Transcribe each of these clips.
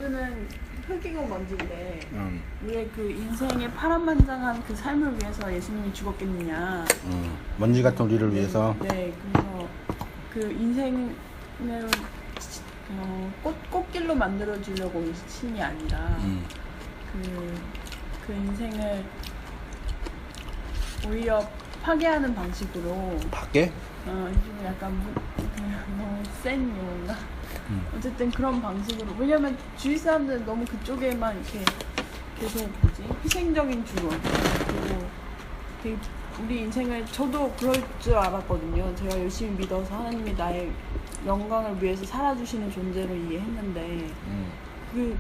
는 흙이고 먼지인데 왜 그 인생의 파란만장한 그 삶을 위해서 예수님이 죽었겠느냐. 먼지 같은 우리를 위해서. 네, 그래서 그 인생을 꽃길로 만들어 주려고 오신 신이 아니라 그 인생을 오히려 파괴하는 방식으로. 밖에? 좀 약간 너무 센 용어인가? 어쨌든 그런 방식으로. 왜냐면 주위 사람들은 너무 그쪽에만 이렇게 계속 희생적인 주로. 그리고 되게 우리 인생을, 저도 그럴 줄 알았거든요. 제가 열심히 믿어서 하나님이 나의 영광을 위해서 살아주시는 존재로 이해했는데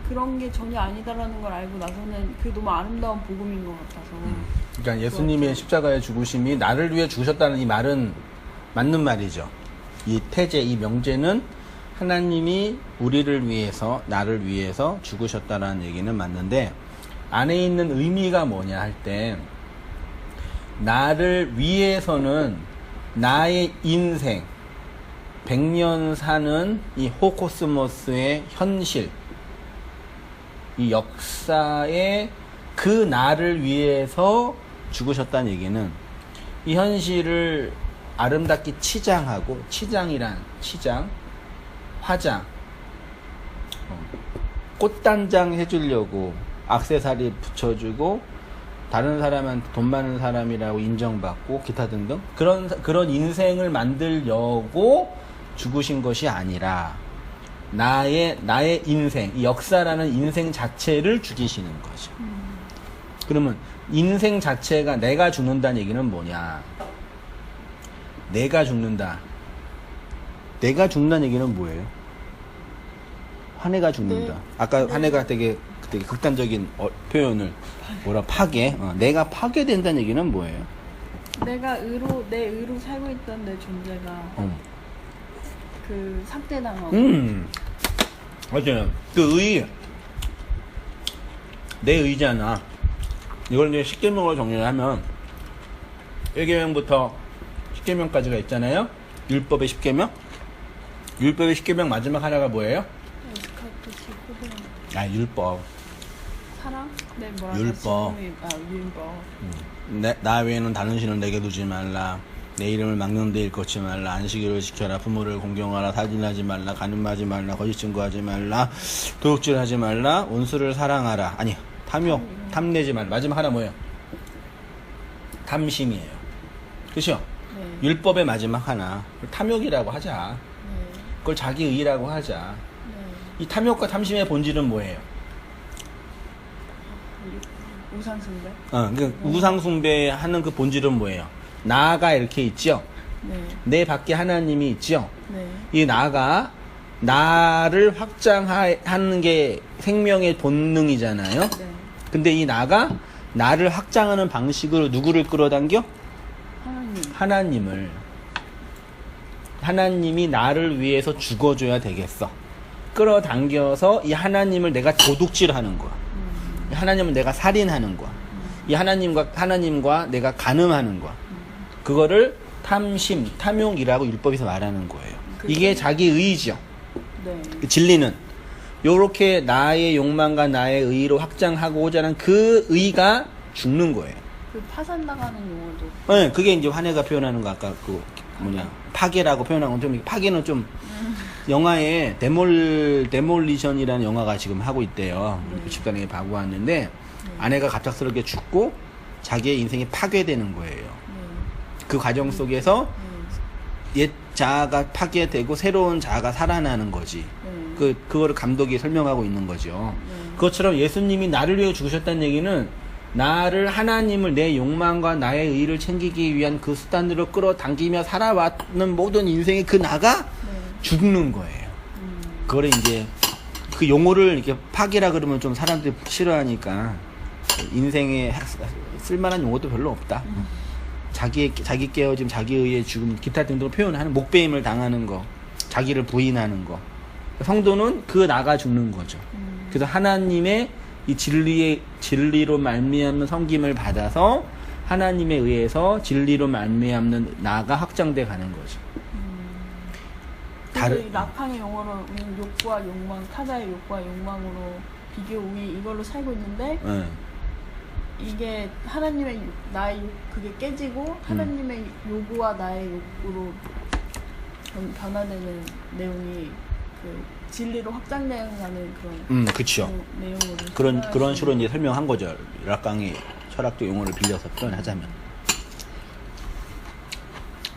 그런 게 전혀 아니다라는 걸 알고 나서는 그게 너무 아름다운 복음인 것 같아서. 그러니까 예수님의 십자가의 죽으심이 나를 위해 죽으셨다는 이 말은 맞는 말이죠. 이 태제, 이 명제는 하나님이 우리를 위해서, 나를 위해서 죽으셨다는 얘기는 맞는데, 안에 있는 의미가 뭐냐 할 때, 나를 위해서는 나의 인생, 100년 사는 이 호코스모스의 현실, 이 역사의 그 나를 위해서 죽으셨다는 얘기는 이 현실을 아름답게 치장하고, 치장이란 치장, 화장, 꽃단장 해주려고 액세서리 붙여주고 다른 사람한테 돈 많은 사람이라고 인정받고 기타 등등 그런 인생을 만들려고 죽으신 것이 아니라 나의 인생, 이 역사라는 인생 자체를 죽이시는 거죠. 그러면 인생 자체가 내가 죽는다는 얘기는 뭐냐? 내가 죽는다. 내가 죽는다는 얘기는 뭐예요? 한 해가 죽는다. 네. 아까 네. 한 해가 되게 극단적인 표현을 파괴. 내가 파괴된다는 얘기는 뭐예요? 내 의로 살고 있던 내 존재가 그 삭제당하고. 맞아요. 내 의잖아. 이걸 이제 10계명으로 정리를 하면 1계명부터 10계명까지가 있잖아요. 율법의 10계명. 율법의 10계명 마지막 하나가 뭐예요? 율법. 사랑? 네, 뭐라고? 율법. 율법. 나 외에는 다른 신을 내게 두지 말라. 내 이름을 막는 데 일컫지 말라. 안식일을 지켜라. 부모를 공경하라. 살인하지 말라. 간음하지 말라. 거짓 증거하지 말라. 도둑질하지 말라. 원수를 사랑하라. 아니, 탐내지 말라. 마지막 하나 뭐예요? 탐심이에요. 그렇죠? 네. 율법의 마지막 하나. 탐욕이라고 하자. 네. 그걸 자기의라고 하자. 네. 이 탐욕과 탐심의 본질은 뭐예요? 우상숭배? 그러니까 우상숭배하는 그 본질은 뭐예요? 나가 이렇게 있죠? 네. 내 밖에 하나님이 있죠? 네. 이 나가 나를 확장하는 게 생명의 본능이잖아요? 네. 근데 이 나가 나를 확장하는 방식으로 누구를 끌어당겨? 하나님을. 하나님이 나를 위해서 죽어줘야 되겠어. 끌어당겨서 이 하나님을 내가 도둑질하는 거야. 하나님은 내가 살인하는 거야. 이 하나님과 내가 간음하는 거야. 그거를 탐심, 탐욕이라고 율법에서 말하는 거예요. 이게 자기 의지죠. 네. 진리는 요렇게 나의 욕망과 나의 의로 확장하고자 하는 그 의가 죽는 거예요. 그 파산 나가는 용어도. 네, 그게 이제 환해가 표현하는 거 아까 파괴라고 표현한 건 좀 파괴는 좀 영화에 데몰리션이라는 영화가 지금 하고 있대요. 우리 집단에게 봐보았는데 아내가 갑작스럽게 죽고 자기의 인생이 파괴되는 거예요. 그 과정 속에서 옛 자아가 파괴되고 새로운 자아가 살아나는 거지. 그거를 감독이 설명하고 있는 거죠. 그것처럼 예수님이 나를 위해 죽으셨다는 얘기는 나를 하나님을 내 욕망과 나의 의를 챙기기 위한 그 수단으로 끌어당기며 살아왔는 모든 인생의 그 나가 죽는 거예요. 그거를 이제 그 용어를 이렇게 파괴라 그러면 좀 사람들이 싫어하니까 인생에 쓸만한 용어도 별로 없다. 자기 깨어짐, 자기의 죽음, 기타 등등을 표현하는 목배임을 당하는 거, 자기를 부인하는 거. 성도는 그 나가 죽는 거죠. 그래서 하나님의 이 진리로 말미암는 섬김을 받아서 하나님에 의해서 진리로 말미암는 나가 확장돼 가는 거죠. 그래서 이 라캉의 용어로 우리는 욕구와 욕망, 타자의 욕구와 욕망으로 비교, 우위 이걸로 살고 있는데 예. 이게 하나님의 나의 그게 깨지고 하나님의 요구와 나의 욕구로 변화되는 내용이 그 진리로 확장되어가는 그런 그쵸. 내용으로 그런 식으로 이제 설명한 거죠. 라캉의 철학적 용어를 빌려서 표현하자면.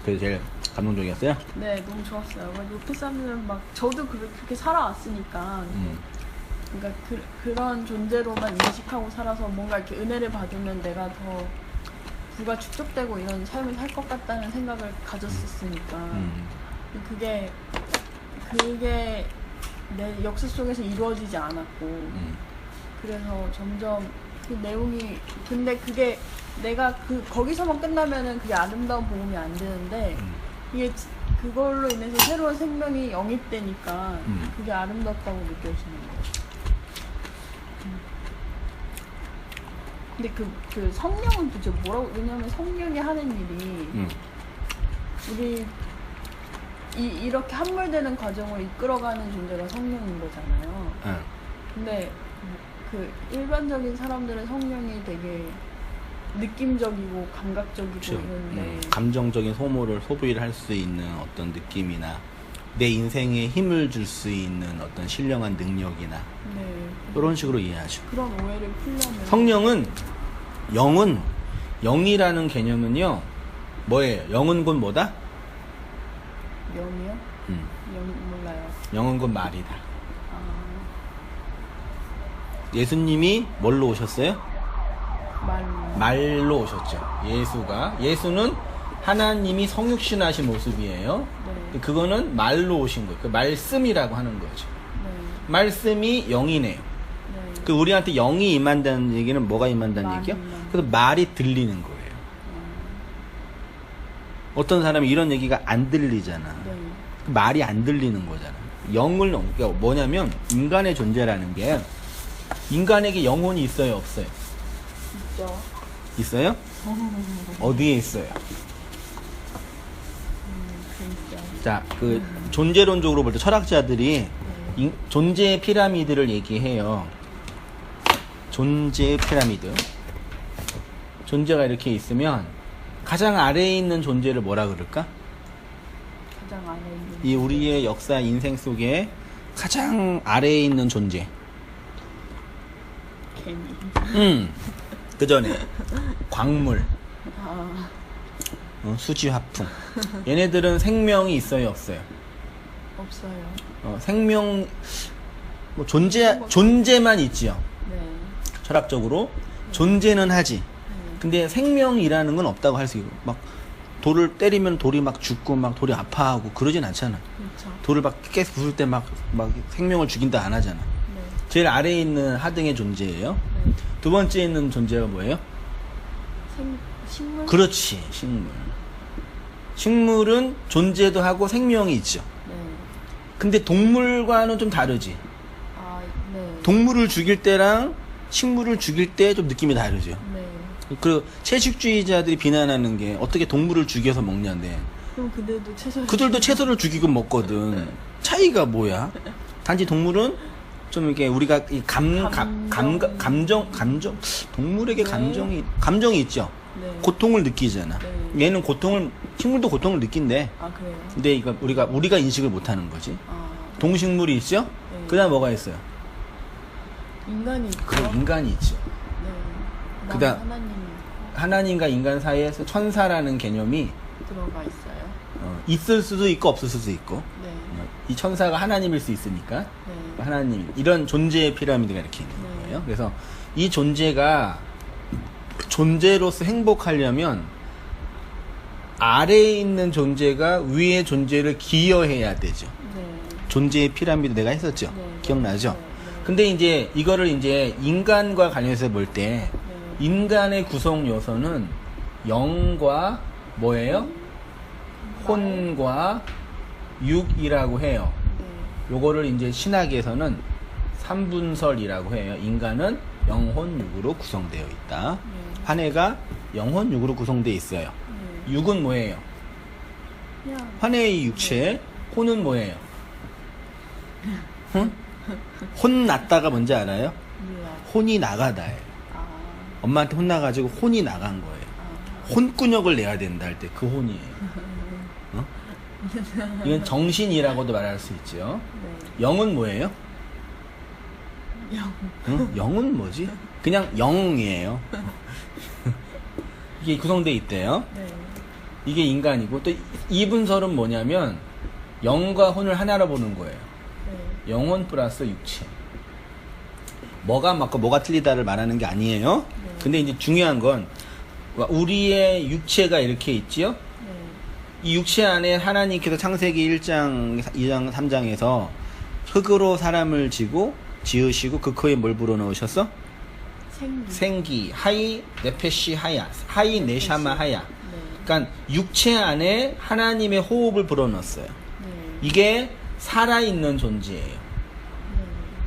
그게 제일 감동적이었어요? 네, 너무 좋았어요. 옆에 사람들은 막 저도 그렇게 살아왔으니까 그러니까 그런 존재로만 인식하고 살아서 뭔가 이렇게 은혜를 받으면 내가 더 부가 축적되고 이런 삶을 살 것 같다는 생각을 가졌었으니까 그게 내 역사 속에서 이루어지지 않았고 그래서 점점 그 내용이 근데 그게 내가 거기서만 끝나면은 그게 아름다운 복음이 안 되는데 이게 그걸로 인해서 새로운 생명이 영입되니까 그게 아름답다고 느껴지는 거예요. 근데 그 성령은 도대체 뭐라고, 왜냐면 성령이 하는 일이 우리 이렇게 함몰되는 과정을 이끌어가는 존재가 성령인 거잖아요. 근데 그 일반적인 사람들은 성령이 되게 느낌적이고 감각적이고 그쵸. 이런데 감정적인 소비를 할 수 있는 어떤 느낌이나 내 인생에 힘을 줄 수 있는 어떤 신령한 능력이나 네, 이런 식으로 이해하죠. 그런 오해를 풀려면 성령은 영이라는 개념은요 뭐예요? 영은 곧 뭐다? 영이요? 영 몰라요. 영은 곧 말이다. 아, 예수님이 뭘로 오셨어요? 말로 오셨죠. 예수는 하나님이 성육신하신 모습이에요. 네. 그거는 말로 오신 거예요. 그 말씀이라고 하는 거죠. 네. 말씀이 영이네요. 네. 그 우리한테 영이 임한다는 얘기는 뭐가 임한다는 말이 얘기요? 임한다. 그래서 말이 들리는 거예요. 어떤 사람이 이런 얘기가 안 들리잖아. 네. 말이 안 들리는 거잖아. 그러니까 뭐냐면 인간의 존재라는 게 인간에게 영혼이 있어요, 없어요? 있죠. 있어요? 어디에 있어요? 진짜. 자, 그 존재론적으로 볼 때 철학자들이 존재의 피라미드를 얘기해요. 존재의 피라미드. 존재가 이렇게 있으면 가장 아래에 있는 존재를 뭐라 그럴까? 가장 안에 있는 이 우리의 역사 인생 속에 가장 아래에 있는 존재. 개미. 그 전에 광물, 아, 수지 화풍. 얘네들은 생명이 있어요, 없어요? 없어요. 생명 뭐 존재만 있지요. 네. 철학적으로 존재는 하지. 근데 생명이라는 건 없다고 할 수 있고 막 돌을 때리면 돌이 막 죽고 막 돌이 아파하고 그러진 않잖아. 그렇죠. 돌을 막 계속 부술 때 막 생명을 죽인다 안 하잖아. 네. 제일 아래에 있는 하등의 존재예요. 네. 두 번째에 있는 존재가 뭐예요? 식물? 그렇지, 식물. 식물은 존재도 하고 생명이 있죠. 네. 근데 동물과는 좀 다르지. 아, 네. 동물을 죽일 때랑 식물을 죽일 때 좀 느낌이 다르죠. 네. 그리고 채식주의자들이 비난하는 게 어떻게 동물을 죽여서 먹냐인데 그럼 근데도 채소. 그들도 채소를 죽이고 먹거든. 차이가 뭐야? 단지 동물은 좀 이렇게 우리가 이 감정 동물에게 네. 감정이 있죠. 네. 고통을 느끼잖아. 네. 얘는 식물도 고통을 느낀대. 아, 그래요? 근데 이거 우리가 인식을 못 하는 거지. 아, 동식물이 있죠? 네. 그다음 뭐가 있어요? 인간이 있죠? 그래, 인간이 있죠. 네. 그다음 하나님이 하나님과 인간 사이에서 천사라는 개념이 들어가 있어요. 있을 수도 있고 없을 수도 있고 네. 이 천사가 하나님일 수 있으니까 네. 하나님 이런 존재의 피라미드가 이렇게 있는 네. 거예요. 그래서 이 존재가 존재로서 행복하려면 아래에 있는 존재가 위의 존재를 기여해야 되죠. 네. 존재의 피라미드 내가 했었죠. 네. 기억나죠? 네. 네. 근데 이제 이거를 이제 인간과 관련해서 볼 때 네. 인간의 구성 요소는 영과 뭐예요? 혼과 육이라고 해요. 네. 요거를 이제 신학에서는 삼분설이라고 해요. 인간은 영혼 육으로 구성되어 있다. 네. 한 해가 영혼 육으로 구성되어 있어요. 네. 육은 뭐예요? 그냥 한 해의 육체, 혼은 뭐예요? 응? 혼났다가 뭔지 알아요? 몰라. 혼이 나가다예요. 아, 엄마한테 혼나가지고 혼이 나간 거예요. 아. 혼꾸녕을 내야 된다 할 때 그 혼이에요. 어? 이건 정신이라고도 말할 수 있죠. 네. 영은 뭐예요? 영. 응? 영은 뭐지? 그냥 영이에요. 이게 구성되어 있대요. 네. 이게 인간이고 또 이분설은 뭐냐면 영과 혼을 하나로 보는 거예요. 네. 영혼 플러스 육체. 뭐가 맞고 뭐가 틀리다를 말하는 게 아니에요. 네. 근데 이제 중요한 건 우리의 육체가 이렇게 있지요. 네. 이 육체 안에 하나님께서 창세기 1장, 2장, 3장에서 흙으로 사람을 지으시고 그 코에 뭘 불어넣으셨어? 생기. 생기, 하이 네페시 하야, 하이 네샤마 하야. 네. 그러니까 육체 안에 하나님의 호흡을 불어넣었어요. 네. 이게 살아있는 존재예요. 네.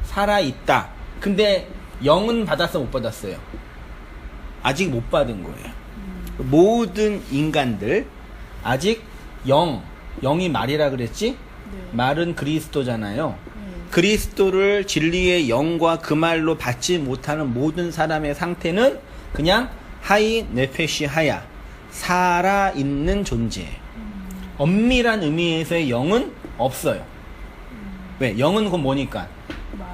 살아있다. 근데 영은 받았어 못 받았어요? 아직 못 받은 거예요. 모든 인간들 아직 영이 말이라 그랬지? 네. 말은 그리스도잖아요. 네. 그리스도를 진리의 영과 그 말로 받지 못하는 모든 사람의 상태는 그냥 하이 네페시 하야, 살아있는 존재예요. 엄밀한 의미에서의 영은 없어요. 왜? 영은 그건 뭐니까?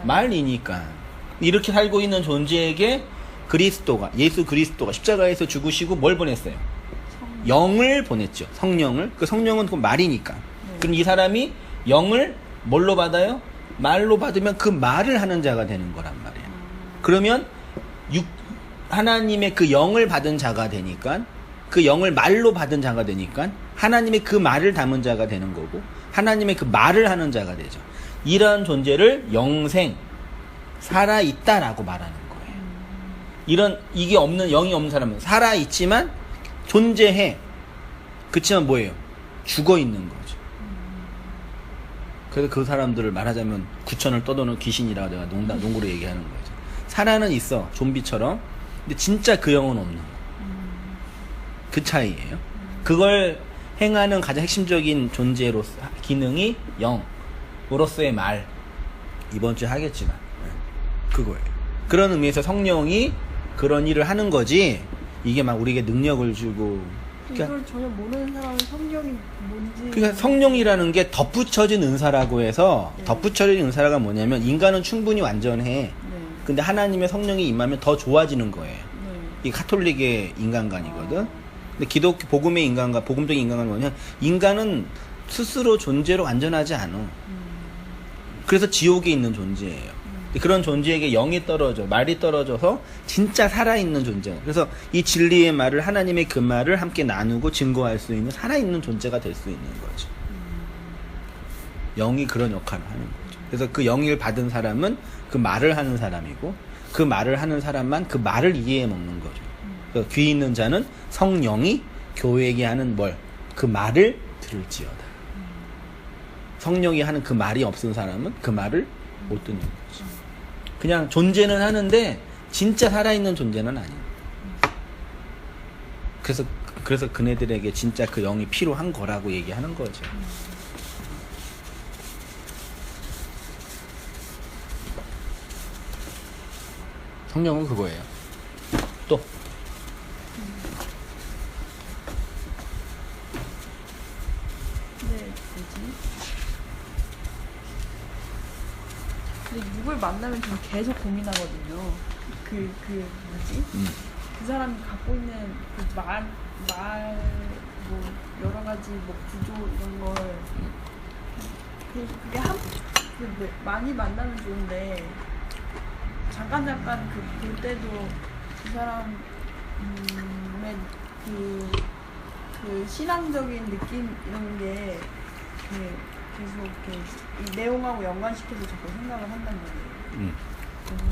말이니까. 이렇게 살고 있는 존재에게 그리스도가, 예수 그리스도가 십자가에서 죽으시고 뭘 보냈어요? 성. 영을 보냈죠. 성령을. 그 성령은 그 말이니까. 네. 그럼 이 사람이 영을 뭘로 받아요? 말로 받으면 그 말을 하는 자가 되는 거란 말이에요. 그러면 하나님의 그 영을 받은 자가 되니까, 그 영을 말로 받은 자가 되니까 하나님의 그 말을 담은 자가 되는 거고, 하나님의 그 말을 하는 자가 되죠. 이러한 존재를 영생, 살아있다라고 말하는 거예요. 이게 없는, 영이 없는 사람은 살아있지만 존재해. 그치만 뭐예요? 죽어 있는 거죠. 그래서 그 사람들을 말하자면 구천을 떠도는 귀신이라고 내가 농구로 얘기하는 거죠. 살아는 있어, 좀비처럼. 근데 진짜 그 영은 없는 거. 그 차이예요. 그걸 행하는 가장 핵심적인 존재로서, 기능이 영으로서의 말. 이번 주에 하겠지만. 그거예요. 그런 의미에서 성령이 그런 일을 하는 거지, 이게 막 우리에게 능력을 주고. 이걸 전혀 모르는 사람은 성령이 뭔지. 그러니까 성령이라는 게 덧붙여진 은사라고 해서, 네. 덧붙여진 은사가 뭐냐면 인간은 충분히 완전해. 네. 근데 하나님의 성령이 임하면 더 좋아지는 거예요. 네. 이 가톨릭의 인간관이거든. 근데 기독교 복음의 인간관, 복음적인 인간관은 뭐냐? 인간은 스스로 존재로 완전하지 않아. 그래서 지옥에 있는 존재예요. 그런 존재에게 영이 떨어져, 말이 떨어져서 진짜 살아있는 존재. 그래서 이 진리의 말을, 하나님의 그 말을 함께 나누고 증거할 수 있는 살아있는 존재가 될 수 있는 거죠. 영이 그런 역할을 하는 거죠. 그래서 그 영을 받은 사람은 그 말을 하는 사람이고, 그 말을 하는 사람만 그 말을 이해해 먹는 거죠. 그래서 귀 있는 자는 성령이 교회에게 하는 그 말을 들을지어다. 성령이 하는 그 말이 없은 사람은 그 말을 못 듣는 거죠. 그냥 존재는 하는데 진짜 살아있는 존재는 아니에요. 그래서 그네들에게 진짜 그 영이 필요한 거라고 얘기하는 거죠. 성령은 그거예요. 또 네, 뭐지? 근데 누굴 만나면 좀 계속 고민하거든요. 뭐지? 그 사람이 갖고 있는 그 뭐 여러 가지 뭐 구조 이런 걸 그게 많이 만나면 좋은데 잠깐 볼 때도 그 사람의 그 신앙적인 느낌 이런 게 계속 이렇게 이 내용하고 연관시켜서 자꾸 생각을 한단 말이에요. 그래서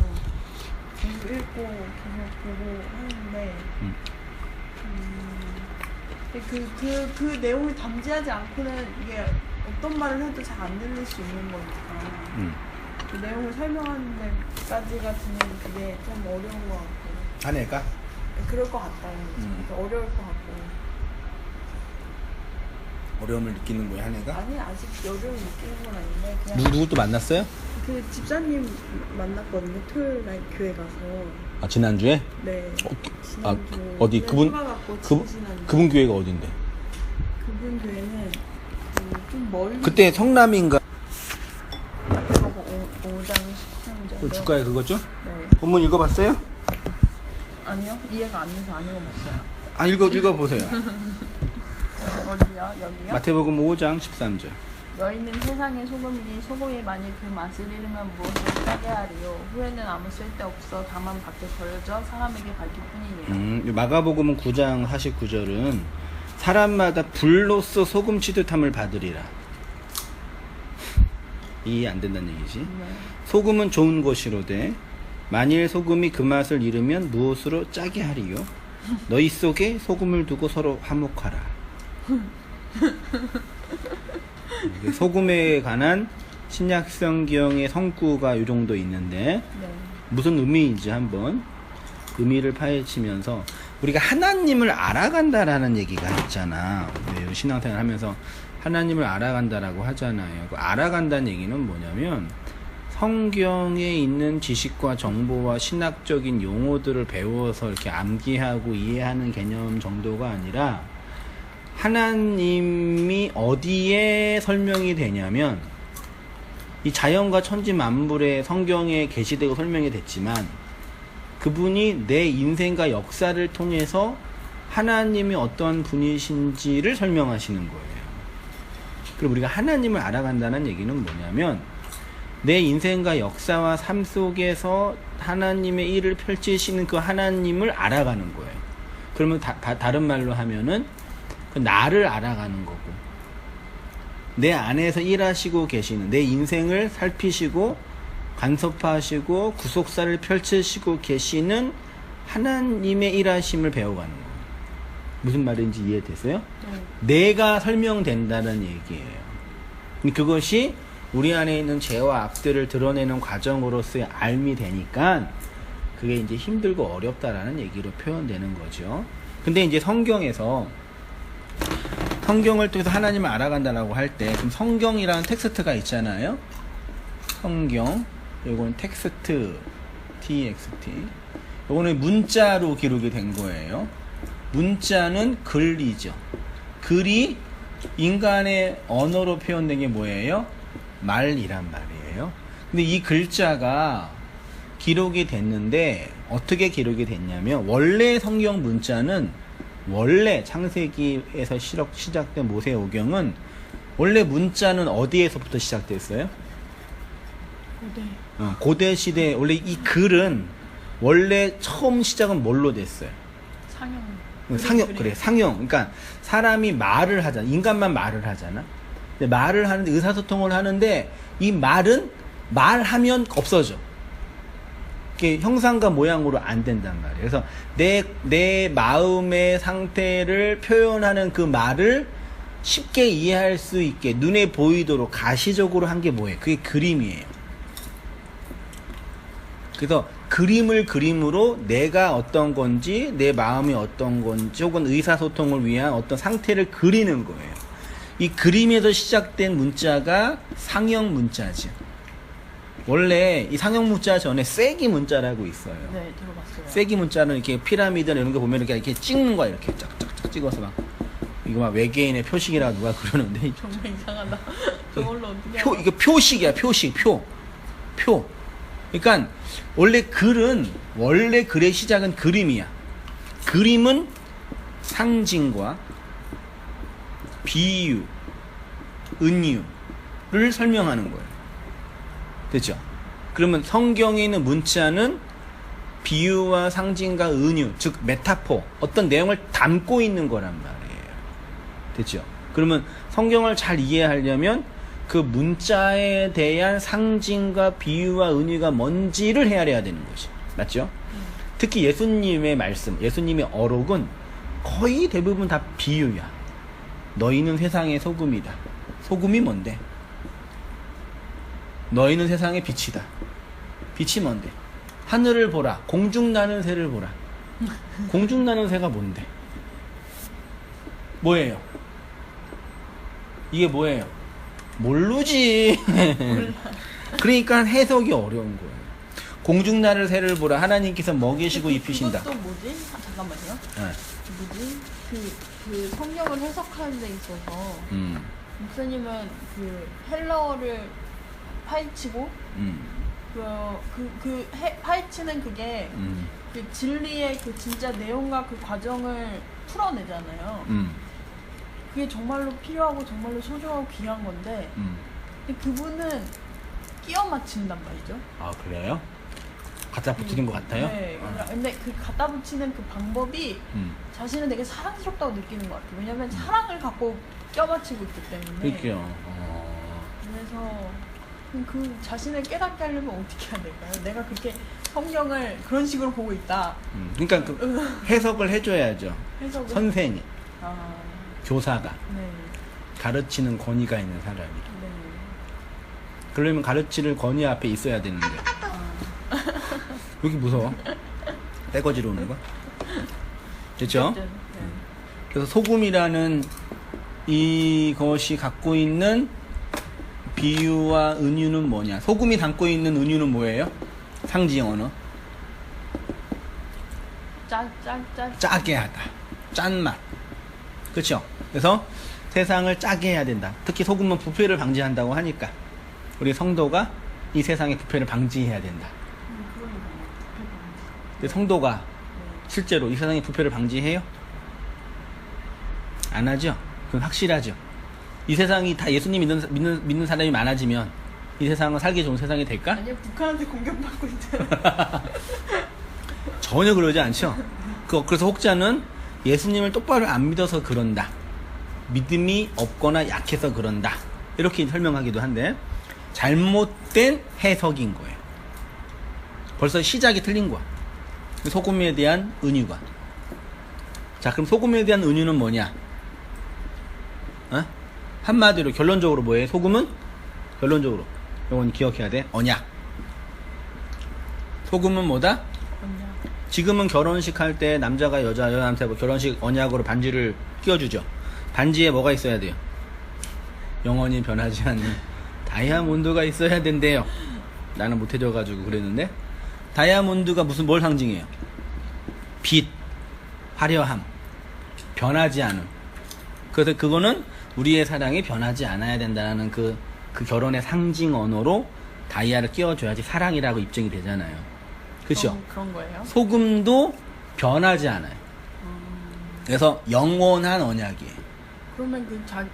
계속 읽고 계속 보고 하는데 그 내용을 담지하지 않고는 이게 어떤 말을 해도 잘 안 들릴 수 있는 거니까 그 내용을 설명하는 데까지 같은 그게 좀 어려운 것 같고. 아닐까? 그럴 것 같아요. 어려울 것 같고. 어려움을 느끼는 거야, 한 애가? 아니 아직 여름 느끼는 건 아닌데 그냥 누구 또 만났어요? 그 집사님 만났거든요. 토요일 날 교회 가서. 아, 지난주에? 네. 아, 지난주 어디 그분 휴가 갖고 그, 지지난주. 그분 교회가 어딘데? 그분 교회는 좀 멀리. 그때 성남인가? 가고 5장 13절. 그 주가에 그거 죠? 네. 본문 읽어봤어요? 아니요. 이해가 안 돼서 안 읽어봤어요. 아, 읽어보세요. 어디요? 여기요? 마태복음 5장 13절. 너희는 세상의 소금이니 소금이 만일 그 맛을 잃으면 무엇을 짜게 하리요. 후에는 아무 쓸데없어 다만 밖에 버려져 사람에게 밝힐 뿐이니라. 마가복음 9장 49절은 사람마다 불로써 소금 치듯함을 받으리라. 이해 안 된다는 얘기지. 네. 소금은 좋은 것이로되 만일 소금이 그 맛을 잃으면 무엇으로 짜게 하리요. 너희 속에 소금을 두고 서로 화목하라. 소금에 관한 신약성경의 성구가 이 정도 있는데 네. 무슨 의미인지 한번 의미를 파헤치면서 우리가 하나님을 알아간다라는 얘기가 있잖아. 네, 신앙생활 하면서 하나님을 알아간다라고 하잖아요. 그 알아간다는 얘기는 뭐냐면 성경에 있는 지식과 정보와 신학적인 용어들을 배워서 이렇게 암기하고 이해하는 개념 정도가 아니라 하나님이 어디에 설명이 되냐면 이 자연과 천지 만물에 성경에 계시되고 설명이 됐지만 그분이 내 인생과 역사를 통해서 하나님이 어떤 분이신지를 설명하시는 거예요. 그리고 우리가 하나님을 알아간다는 얘기는 뭐냐면 내 인생과 역사와 삶 속에서 하나님의 일을 펼치시는 그 하나님을 알아가는 거예요. 그러면 다른 말로 하면은 그 나를 알아가는 거고 내 안에서 일하시고 계시는 내 인생을 살피시고 간섭하시고 구속사를 펼치시고 계시는 하나님의 일하심을 배워가는 거예요. 무슨 말인지 이해되세요? 네. 내가 설명된다는 얘기예요. 그것이 우리 안에 있는 죄와 악들을 드러내는 과정으로서의 알미 되니까 그게 이제 힘들고 어렵다라는 얘기로 표현되는 거죠. 근데 이제 성경에서 성경을 통해서 하나님을 알아간다라고 할 때 그럼 성경이라는 텍스트가 있잖아요. 성경 요건 텍스트 TXT 요거는 문자로 기록이 된 거예요. 문자는 글이죠. 글이 인간의 언어로 표현된 게 뭐예요? 말이란 말이에요. 근데 이 글자가 기록이 됐는데 어떻게 기록이 됐냐면 원래 성경 문자는 원래 창세기에서 시작된 모세오경은 원래 문자는 어디에서부터 시작됐어요? 고대. 고대 시대 원래 이 글은 원래 처음 시작은 뭘로 됐어요? 상형. 그래 상형. 그러니까 사람이 말을 하잖아. 인간만 말을 하잖아. 근데 말을 하는데 의사소통을 하는데 이 말은 말하면 없어져. 이게 형상과 모양으로 안 된단 말이에요. 그래서 내 마음의 상태를 표현하는 그 말을 쉽게 이해할 수 있게 눈에 보이도록 가시적으로 한 게 뭐예요? 그게 그림이에요. 그래서 그림을 그림으로 내가 어떤 건지 내 마음이 어떤 건지 혹은 의사소통을 위한 어떤 상태를 그리는 거예요. 이 그림에서 시작된 문자가 상형 문자죠. 원래 이 상형 문자 전에 쐐기 문자라고 있어요. 네, 들어봤어요. 쐐기 문자는 이렇게 피라미드나 이런 거 보면 이렇게 찍는 거야. 이렇게 쫙쫙쫙 찍어서 막 이거 막 외계인의 표식이라 누가 그러는데 정말 이상하다. 저걸로 어떻게 이거 표식이야. 표식 표. 그러니까 원래 글의 시작은 그림이야. 그림은 상징과 비유, 은유를 설명하는 거예요. 됐죠? 그러면 성경에 있는 문자는 비유와 상징과 은유, 즉 메타포, 어떤 내용을 담고 있는 거란 말이에요. 됐죠? 그러면 성경을 잘 이해하려면 그 문자에 대한 상징과 비유와 은유가 뭔지를 헤아려야 되는 거지. 맞죠? 특히 예수님의 말씀, 예수님의 어록은 거의 대부분 다 비유야. 너희는 세상의 소금이다. 소금이 뭔데? 너희는 세상의 빛이다. 빛이 뭔데? 하늘을 보라. 공중 나는 새를 보라. 공중 나는 새가 뭔데? 뭐예요? 이게 뭐예요? 모르지. 그러니까 해석이 어려운 거예요. 공중나를 새를 보라. 하나님께서 먹이시고 입히신다. 그것도 뭐지? 아, 잠깐만요. 네. 뭐지? 그 성경을 해석하는 데 있어서 목사님은 그 헬러를 파헤치고 파헤치는 그게 그 진리의 그 진짜 내용과 그 과정을 풀어내잖아요. 그게 정말로 필요하고 정말로 소중하고 귀한 건데 근데 그분은 끼워 맞춘단 말이죠. 아 그래요? 갖다 붙이는 것 같아요? 네. 근데 그 갖다 붙이는 그 방법이 자신은 되게 사랑스럽다고 느끼는 것 같아요. 왜냐면 사랑을 갖고 껴맞추고 있기 때문에. 그렇게요. 그래서 그 자신을 깨닫게 하려면 어떻게 해야 될까요? 내가 그렇게 성경을 그런 식으로 보고 있다. 그러니까 그 해석을 해줘야죠. 해석을. 선생님, 아, 교사가 네. 가르치는 권위가 있는 사람이. 네. 그러려면 가르치는 권위 앞에 있어야 되는데. 왜 이렇게 무서워? 떼거지로 오는 거? 됐죠? 네. 그래서 소금이라는 이것이 갖고 있는 비유와 은유는 뭐냐? 소금이 담고 있는 은유는 뭐예요? 상징 언어. 짜게 하다. 짠맛. 그렇죠? 그래서 세상을 짜게 해야 된다. 특히 소금은 부패를 방지한다고 하니까 우리 성도가 이 세상의 부패를 방지해야 된다. 근데 성도가 실제로 이 세상의 부패를 방지해요? 안 하죠? 그건 확실하죠. 이 세상이 다 예수님 믿는 사람이 많아지면 이 세상은 살기 좋은 세상이 될까? 아니요, 북한한테 공격받고 있잖아요. 전혀 그러지 않죠. 그래서 혹자는 예수님을 똑바로 안 믿어서 그런다. 믿음이 없거나 약해서 그런다. 이렇게 설명하기도 한데 잘못된 해석인 거예요. 벌써 시작이 틀린 거야. 소금에 대한 은유가. 자, 그럼 소금에 대한 은유는 뭐냐? 한마디로 결론적으로 뭐예요? 소금은 결론적으로 이건 기억해야 돼. 언약. 소금은 뭐다? 언약. 지금은 결혼식 할 때 남자가 여자한테 결혼식 언약으로 반지를 끼워주죠. 반지에 뭐가 있어야 돼요? 영원히 변하지 않는 다이아몬드가 있어야 된대요. 나는 못 해줘가지고 그랬는데 다이아몬드가 뭘 상징해요? 빛, 화려함, 변하지 않음. 그래서 그거는 우리의 사랑이 변하지 않아야 된다는 그 결혼의 상징 언어로 다이아를 끼워줘야지 사랑이라고 입증이 되잖아요. 그렇죠? 그런 거예요? 소금도 변하지 않아요. 그래서 영원한 언약이에요. 그러면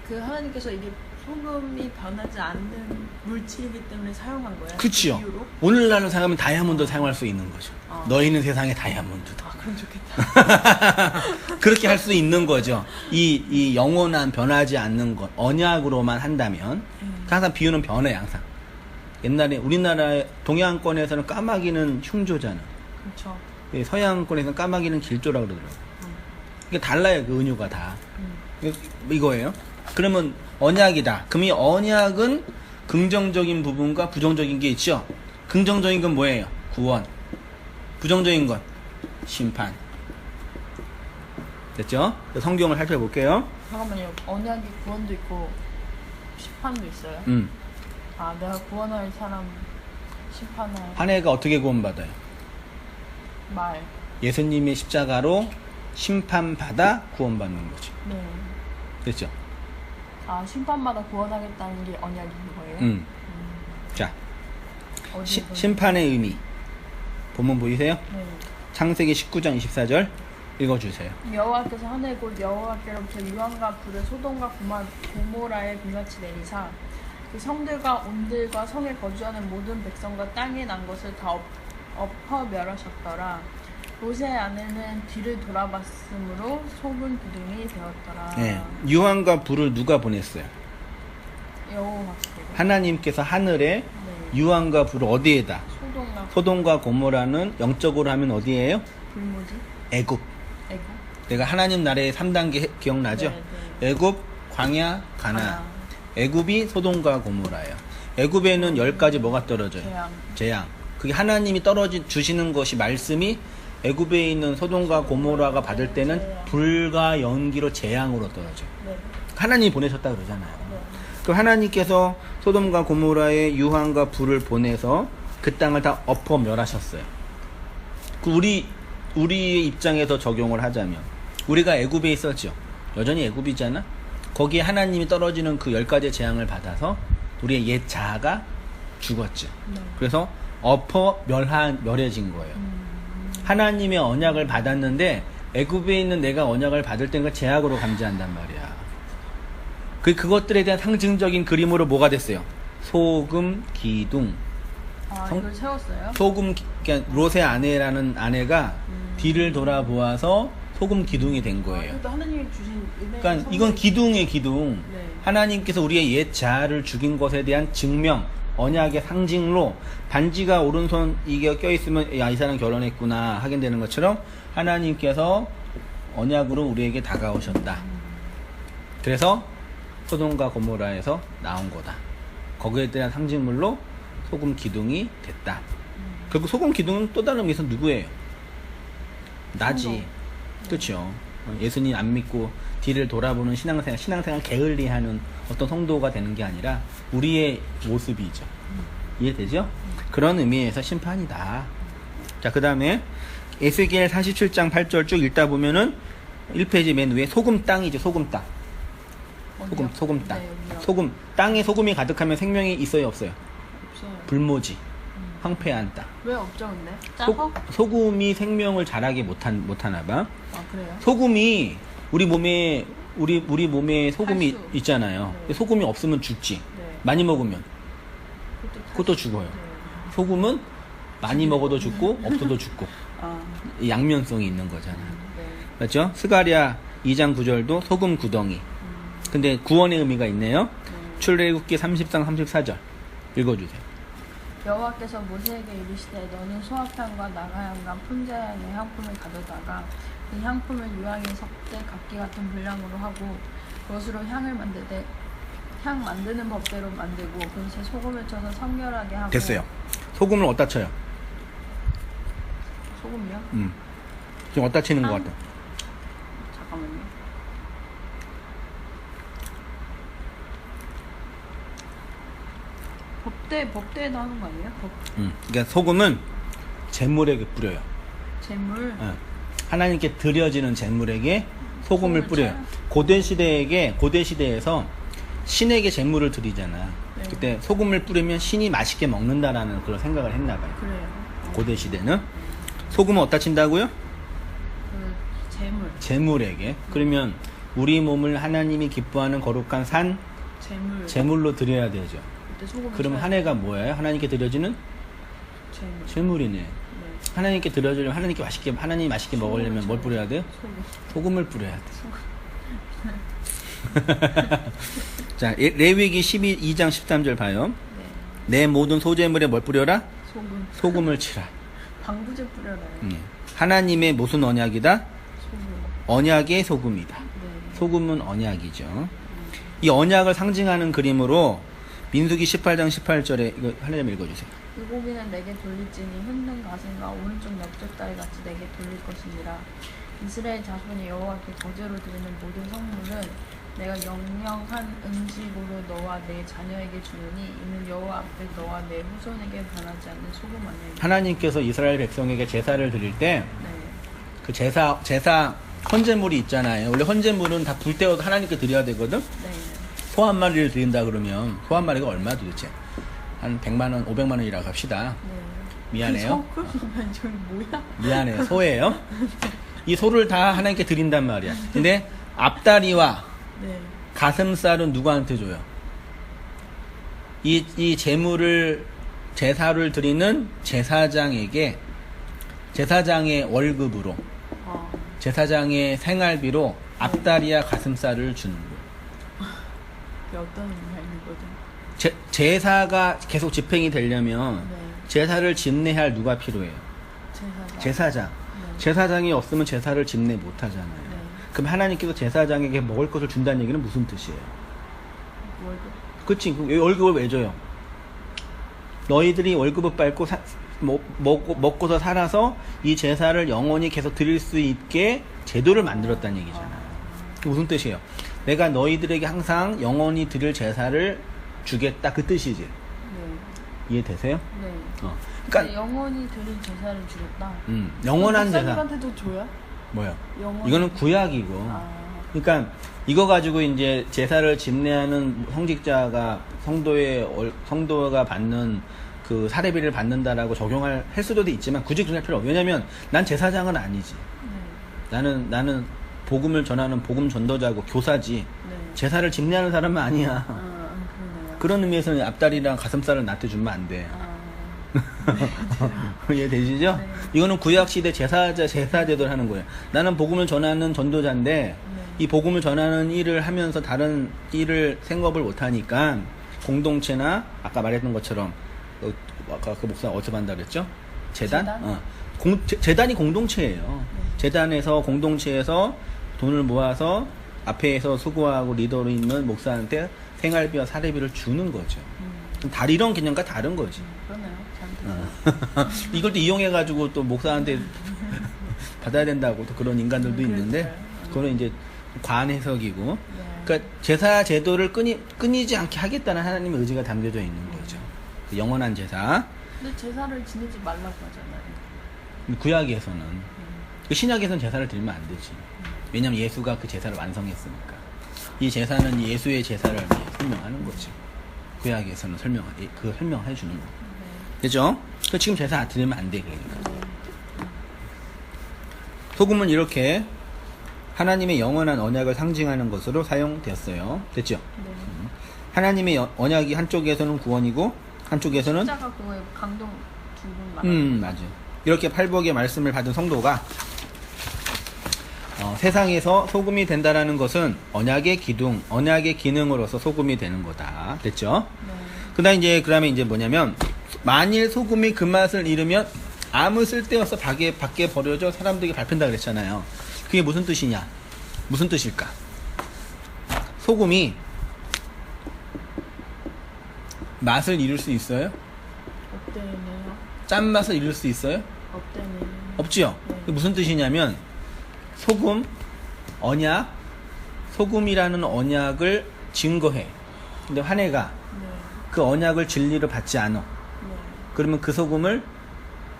그 하나님께서 이게 소금이 변하지 않는 물질이기 때문에 사용한 거예요? 그치요. 그 이유로? 오늘날로 사용하면 다이아몬드 사용할 수 있는 거죠. 아. 너희는 세상의 다이아몬드다. 아, 그럼 좋겠다. 그렇게 할 수 있는 거죠. 이 영원한 변하지 않는 것, 언약으로만 한다면 항상 비유는 변해 항상. 옛날에 우리나라 동양권에서는 까마귀는 흉조잖아. 그렇죠. 서양권에서는 까마귀는 길조라고 그러더라고. 이게 달라요, 그 은유가 다. 이거예요. 그러면 언약이다. 그럼 이 언약은 긍정적인 부분과 부정적인 게 있죠. 긍정적인 건 뭐예요? 구원. 부정적인 건 심판. 됐죠? 성경을 살펴볼게요. 잠깐만요. 언약이 구원도 있고 심판도 있어요? 아, 내가 구원할 사람 심판할 한 해가 어떻게 구원받아요? 말. 예수님의 십자가로 심판받아 구원받는 거죠. 네. 됐죠? 아, 심판마다 구원하겠다는 게 언약인 거예요? 자, 어디에 심판의 의미. 본문 보이세요? 네. 창세기 19장 24절 읽어주세요. 여호와께서 하늘 곧 여호와께로부터 유황과 불을 소돔과 고모라에 불같이 내리사 그 성들과 온들과 성에 거주하는 모든 백성과 땅에 난 것을 다 엎어 멸하셨더라. 롯의 아내는 뒤를 돌아봤으므로 속은 기둥이 되었더라. 네, 유황과 불을 누가 보냈어요? 여호와께서. 하나님께서 하늘에 네. 유황과 불을 어디에다? 소돔과 소돔과 고모라는 영적으로 하면 어디예요? 불모지? 애굽. 애굽? 내가 하나님 나라의 3단계 기억나죠? 네, 네. 애굽, 광야, 가나안. 가나안. 애굽이 소돔과 고모라예요. 애굽에는 10가지 뭐가 떨어져요? 재앙. 그게 하나님이 주시는 것이 말씀이 애굽에 있는 소돔과 고모라가 받을 때는 불과 연기로 재앙으로 떨어져요. 네. 하나님이 보내셨다 그러잖아요. 네. 그 하나님께서 소돔과 고모라에 유황과 불을 보내서 그 땅을 다 엎어 멸하셨어요. 그 우리의 입장에서 적용을 하자면 우리가 애굽에 있었죠. 여전히 애굽이잖아. 거기에 하나님이 떨어지는 그 10가지의 재앙을 받아서 우리의 옛 자아가 죽었죠. 네. 그래서 엎어 멸해진 거예요. 하나님의 언약을 받았는데 애굽에 있는 내가 언약을 받을 때는 제약으로 감지한단 말이야. 그것들에 대한 상징적인 그림으로 뭐가 됐어요? 소금, 기둥. 아, 이걸 세웠어요? 소금, 그러니까 롯의 아내라는 아내가 뒤를 돌아보아서 소금 기둥이 된 거예요. 그것도 하나님이 주신 은혜의 그러니까 선물. 이건 기둥의 기둥. 네. 하나님께서 우리의 옛 자아를 죽인 것에 대한 증명, 언약의 상징로 반지가 오른손 이게 껴있으면 야, 이 사람 결혼했구나 하게 되는 것처럼 하나님께서 언약으로 우리에게 다가오셨다. 그래서 소돔과 고모라에서 나온 거다. 거기에 대한 상징물로 소금 기둥이 됐다. 결국 소금 기둥은 또 다른 의미에서 누구예요? 나지. 그렇죠. 예수님 안 믿고 뒤를 돌아보는 신앙생활 게을리하는 어떤 성도가 되는 게 아니라 우리의 모습이죠. 이해되죠? 그런 의미에서 심판이다. 자, 그 다음에 에스겔 47장 8절 쭉 읽다 보면은 1페이지 맨 위에 소금 땅이죠. 소금 땅. 소금 땅. 네, 여기요. 소금 땅에 소금이 가득하면 생명이 있어요, 없어요? 없어요. 불모지. 황폐한 땅. 왜 없죠, 근데? 짜서? 소금이 생명을 자라게 못하나 봐. 아, 그래요? 소금이 우리 몸에 소금이 칼슘. 있잖아요. 네. 소금이 없으면 죽지. 네. 많이 먹으면 그것도 죽어요. 네. 소금은 많이 먹어도 죽고 없어도 죽고 아, 이 양면성이 있는 거잖아. 네. 맞죠? 스가랴 2장 9절도 소금 구덩이. 근데 구원의 의미가 있네요. 출애굽기 30장 34절 읽어주세요. 여호와께서 모세에게 이르시되 너는 소합향과 나가향과 분자향의 향품을 가져다가 그 향품을 유황이 섞되 각기 같은 분량으로 하고 그것으로 향을 만들되 향 만드는 법대로 만들고 그것에 소금을 쳐서 성결하게 하고. 됐어요. 소금을 어디다 쳐요? 소금이요? 지금 어디다 치는 것 같아? 잠깐만요. 법대에도 하는 거 아니에요? 그러니까 소금은 제물에게 뿌려요. 재물. 하나님께 드려지는 제물에게 소금을 소금을 뿌려요. 쳐요? 고대 시대에서 신에게 제물을 드리잖아. 네. 그때 소금을 뿌리면 신이 맛있게 먹는다라는 그런 생각을 했나 봐요. 그래요. 고대 시대는 소금은 어디다 친다고요? 그 재물. 제물에게. 그러면 우리 몸을 하나님이 기뻐하는 거룩한 산 재물. 제물로 드려야 되죠. 그때 소금을 그럼 쳐야 한 해가 뭐예요? 하나님께 드려지는 재물. 제물이네. 네. 하나님께 드려주려면 하나님이 맛있게 먹으려면 뭘 뿌려야 돼요? 소금. 소금을 뿌려야 돼. 자, 레위기 2장 13절 봐요. 네. 내 모든 소재물에 뭘 뿌려라? 소금. 소금을 치라. 방부제 뿌려라요. 하나님의 무슨 언약이다? 소금. 언약의 소금이다. 네. 소금은 언약이죠. 이 언약을 상징하는 그림으로 민수기 18장 18절에 이거 하나님 읽어주세요. 그 고기는 내게 돌릴지니 흠든 가슴과 오른쪽 옆쪽 다리 같이 내게 돌릴 것이니라. 이스라엘 자손이 여호와께 거제로 드리는 모든 성물은 내가 영영한 음식으로 너와 내 자녀에게 주느니 이는 여호와 앞에 너와 내 후손에게 변하지 않는 소금 언약이다. 하나님께서 이스라엘 백성에게 제사를 드릴 때 그 네. 제사 헌제물이 있잖아요. 원래 헌제물은 다 불 때워서 하나님께 드려야 되거든. 네. 소 한 마리를 드린다 그러면 소 한 마리가 얼마 도대체? 한 100만 원, 500만 원이라고 합시다. 네. 미안해요. 소금이면 저기 뭐야? 미안해요. 소예요. 이 소를 다 하나님께 드린단 말이야. 근데 앞다리와 네. 가슴살은 누구한테 줘요? 이 제사를 드리는 제사장에게 제사장의 월급으로 제사장의 생활비로 앞다리와 가슴살을 주는 거예요. 그게 어떤 의미가 있는 거죠? 제사가 계속 집행이 되려면 네. 제사를 집례해야 할 누가 필요해요? 제사장. 네. 제사장이 없으면 제사를 집례 못 하잖아요. 네. 그럼 하나님께서 제사장에게 먹을 것을 준다는 얘기는 무슨 뜻이에요? 월급. 그치? 그럼 월급을 왜 줘요? 너희들이 월급을 받고 먹고서 살아서 이 제사를 영원히 계속 드릴 수 있게 제도를 만들었다는 얘기잖아요. 무슨 뜻이에요? 내가 너희들에게 항상 영원히 드릴 제사를 주겠다 그 뜻이지. 네. 이해되세요? 네. 그러니까 영원히 드릴 제사를 주겠다. 영원한 제사. 목사님한테도 줘요? 뭐요? 영원. 이거는 구약이고. 아, 그러니까 이거 가지고 이제 제사를 집례하는 성도가 받는 그 사례비를 받는다라고 적용할 할 수도 있지만 굳이 그럴 필요 없어. 왜냐면 난 제사장은 아니지. 네. 나는 복음을 전하는 복음 전도자고 교사지. 네. 제사를 집례하는 사람은 아니야. 그러네요. 그런 의미에서는 앞다리랑 가슴살을 나한테 주면 안 돼. 이해되시죠? 네. 이거는 구약시대 제사제도를 하는 거예요. 나는 복음을 전하는 전도자인데 네. 이 복음을 전하는 일을 하면서 다른 일을 생업을 못하니까 공동체나 아까 말했던 것처럼 아까 그 목사 어디서 한다 그랬죠? 재단? 재단이 공동체예요. 재단에서 공동체에서 돈을 모아서 앞에서 수고하고 리더로 있는 목사한테 생활비와 사례비를 주는 거죠. 이런 개념과 다른 거지. 그러네요. 이걸 또 이용해가지고 또 목사한테 받아야 된다고 또 그런 인간들도 있는데, 그거는 이제 관해석이고, 네. 그러니까 제사 제도를 끊이지 않게 하겠다는 하나님의 의지가 담겨져 있는 거죠. 그 영원한 제사. 근데 제사를 지내지 말라고 하잖아요. 구약에서는, 그 신약에서는 제사를 드리면 안 되지. 왜냐면 예수가 그 제사를 완성했으니까. 이 제사는 예수의 제사를 설명하는 거죠. 구약에서는 그거 설명해 주는 거. 그죠? 그 지금 제사 드리면 안 돼, 그러니까. 소금은 이렇게 하나님의 영원한 언약을 상징하는 것으로 사용되었어요. 됐죠? 네. 하나님의 언약이 한쪽에서는 구원이고, 한쪽에서는 십자가 그거에 강동 두분 말하는 맞아요. 이렇게 팔복의 말씀을 받은 성도가 세상에서 소금이 된다라는 것은 언약의 기능으로서 소금이 되는 거다. 됐죠? 네. 그다음에 이제 뭐냐면, 만일 소금이 그 맛을 잃으면 아무 쓸데없어 밖에 버려져 사람들에게 밟힌다 그랬잖아요. 그게 무슨 뜻이냐? 무슨 뜻일까? 소금이 맛을 잃을 수 있어요? 없대네요. 짠맛을 잃을 수 있어요? 없대네요. 없지요? 네. 그게 무슨 뜻이냐면, 소금이라는 언약을 증거해. 근데 화내가 네. 그 언약을 진리로 받지 않아. 네. 그러면 그 소금을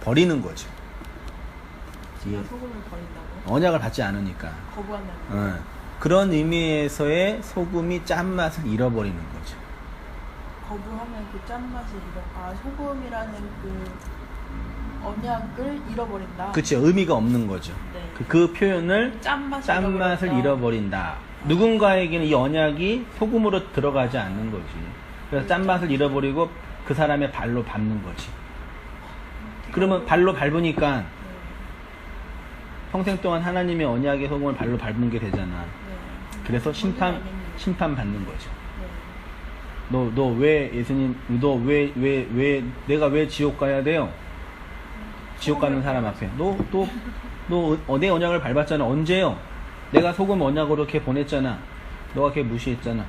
버리는 거죠. 제가 소금을 버린다고? 언약을 받지 않으니까. 거부한다는 거. 그런 의미에서의 소금이 짠맛을 잃어버리는 거죠. 거부하면 그 짠맛을 소금이라는 그 언약을 잃어버린다. 그치, 의미가 없는 거죠. 네. 그 표현을 짠맛을 잃어버린다. 누군가에게는 이 언약이 소금으로 들어가지 않는 거지. 그래서 짠맛을 잃어버리고 그 사람의 발로 밟는 거지. 그러면 발로 밟으니까 네. 평생 동안 하나님의 언약의 소금을 발로 밟는 게 되잖아. 네. 그래서 심판 받는 거죠. 네. 너 내가 왜 지옥 가야 돼요? 지옥 가는 사람 앞에. 내 언약을 밟았잖아. 언제요? 내가 소금 언약으로 걔 보냈잖아. 너가 걔 무시했잖아.